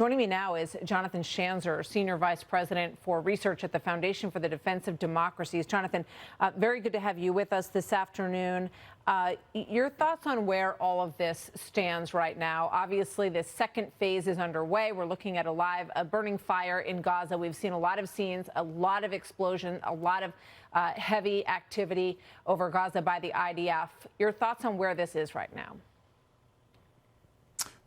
Joining me now is Jonathan Schanzer, Senior Vice President for Research at the Foundation for the Defense of Democracies. Jonathan, very good to have you with us this afternoon. Your thoughts on where all of this stands right now? Obviously, the second phase is underway. We're looking at a burning fire in Gaza. We've seen a lot of scenes, a lot of explosion, a lot of heavy activity over Gaza by the IDF. Your thoughts on where this is right now?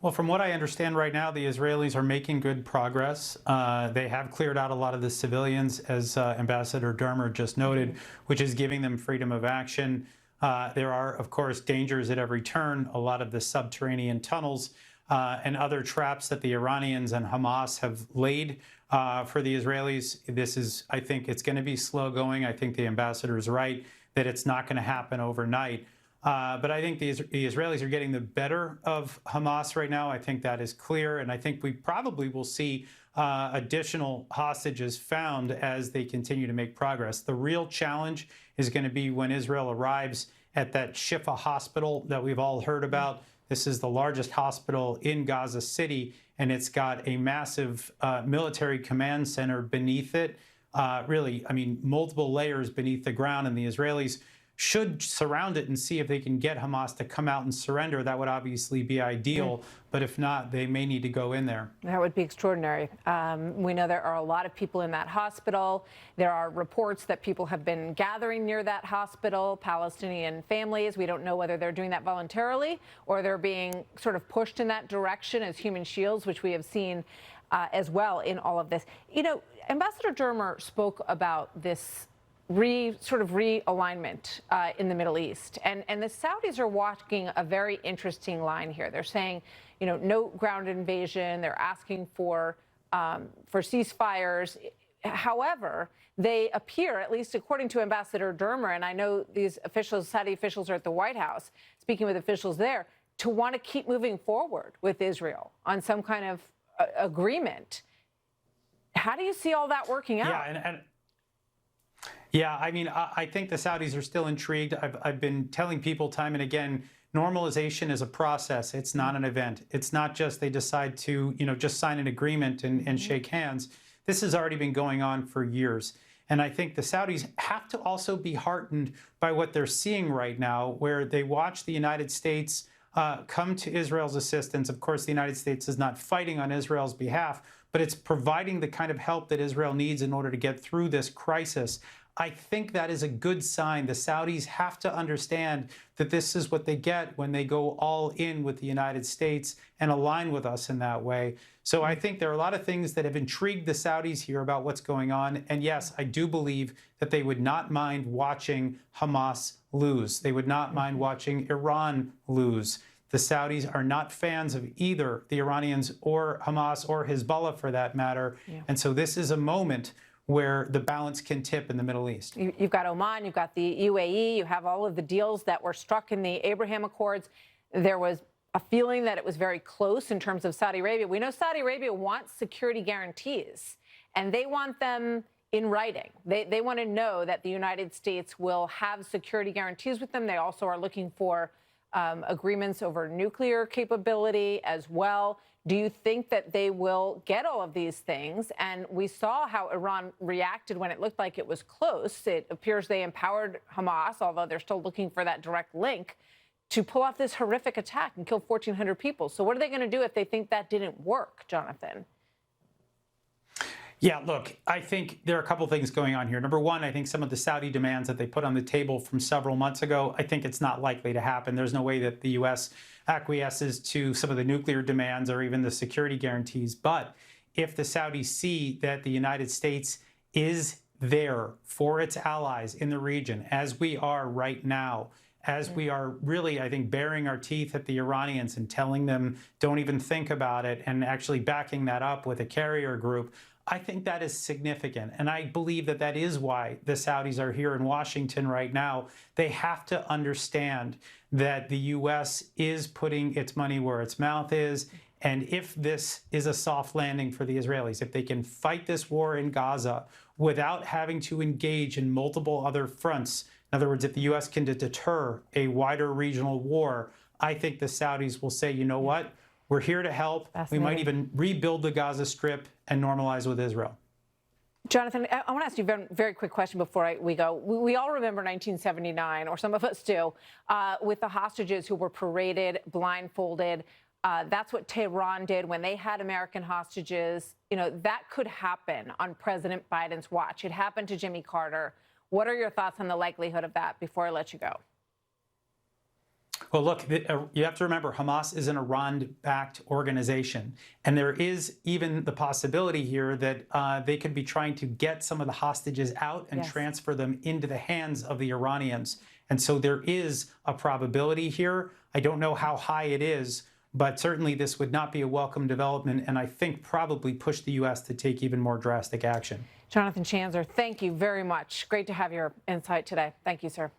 Well, from what I understand right now, the Israelis are making good progress. They have cleared out a lot of the civilians, as Ambassador Dermer just noted, which is giving them freedom of action. There are, of course, dangers at every turn. A lot of the subterranean tunnels and other traps that the Iranians and Hamas have laid for the Israelis. I think it's going to be slow going. I think the ambassador is right that it's not going to happen overnight. But I think the Israelis are getting the better of Hamas right now. I think that is clear. And I think we probably will see additional hostages found as they continue to make progress. The real challenge is going to be when Israel arrives at that Shifa hospital that we've all heard about. This is the largest hospital in Gaza City, and it's got a massive military command center beneath it. Really, I mean, multiple layers beneath the ground, and the Israelis should surround it and see if they can get Hamas to come out and surrender. That would obviously be ideal, but if not, they may need to go in there. That would be extraordinary. We know there are a lot of people in that hospital. There are reports that people have been gathering near that hospital, Palestinian families. We don't know whether they're doing that voluntarily or they're being sort of pushed in that direction as human shields, which we have seen as well in all of this. You know, Ambassador Dermer spoke about this sort of realignment in the Middle East. And the Saudis are walking a very interesting line here. They're saying, you know, no ground invasion. They're asking for ceasefires. However, they appear, at least according to Ambassador Dermer, and I know these officials, Saudi officials are at the White House speaking with officials there, to want to keep moving forward with Israel on some kind of agreement. How do you see all that working out? Yeah, I mean, I think the Saudis are still intrigued. I've been telling people time and again, normalization is a process. It's not an event. It's not just they decide to, you know, just sign an agreement and shake hands. This has already been going on for years. And I think the Saudis have to also be heartened by what they're seeing right now, where they watch the United States come to Israel's assistance. Of course, the United States is not fighting on Israel's behalf, but it's providing the kind of help that Israel needs in order to get through this crisis. I think that is a good sign. The Saudis have to understand that this is what they get when they go all in with the United States and align with us in that way. So I think there are a lot of things that have intrigued the Saudis here about what's going on. And yes, I do believe that they would not mind watching Hamas lose. They would not mind watching Iran lose. The Saudis are not fans of either the Iranians or Hamas or Hezbollah for that matter. Yeah. And so this is a moment where the balance can tip in the Middle East. You've got Oman, you've got the UAE, you have all of the deals that were struck in the Abraham Accords. There was a feeling that it was very close in terms of Saudi Arabia. We know Saudi Arabia wants security guarantees, and they want them in writing. They want to know that the United States will have security guarantees with them. They also are looking for agreements over nuclear capability as well. Do you think that they will get all of these things? And we saw how Iran reacted when it looked like it was close. It appears they empowered Hamas, although they're still looking for that direct link, to pull off this horrific attack and kill 1,400 people. So what are they going to do if they think that didn't work, Jonathan? Yeah, look, I think there are a couple things going on here. Number one, I think some of the Saudi demands that they put on the table from several months ago, I think it's not likely to happen. There's no way that the U.S. acquiesces to some of the nuclear demands or even the security guarantees. But if the Saudis see that the United States is there for its allies in the region, as we are right now, as we are really, I think, baring our teeth at the Iranians and telling them, don't even think about it, and actually backing that up with a carrier group, I think that is significant. And I believe that that is why the Saudis are here in Washington right now. They have to understand that the U.S. is putting its money where its mouth is. And if this is a soft landing for the Israelis, if they can fight this war in Gaza without having to engage in multiple other fronts, in other words, if the U.S. can deter a wider regional war, I think the Saudis will say, you know what? We're here to help. We might even rebuild the Gaza Strip and normalize with Israel. Jonathan, I want to ask you a very, very quick question before we go. We all remember 1979, or some of us do, with the hostages who were paraded, blindfolded. That's what Tehran did when they had American hostages. You know, that could happen on President Biden's watch. It happened to Jimmy Carter. What are your thoughts on the likelihood of that before I let you go? Well, look, you have to remember, Hamas is an Iran-backed organization. And there is even the possibility here that they could be trying to get some of the hostages out and transfer them into the hands of the Iranians. And so there is a probability here. I don't know how high it is, but certainly this would not be a welcome development, and I think probably push the U.S. to take even more drastic action. Jonathan Schanzer, thank you very much. Great to have your insight today. Thank you, sir.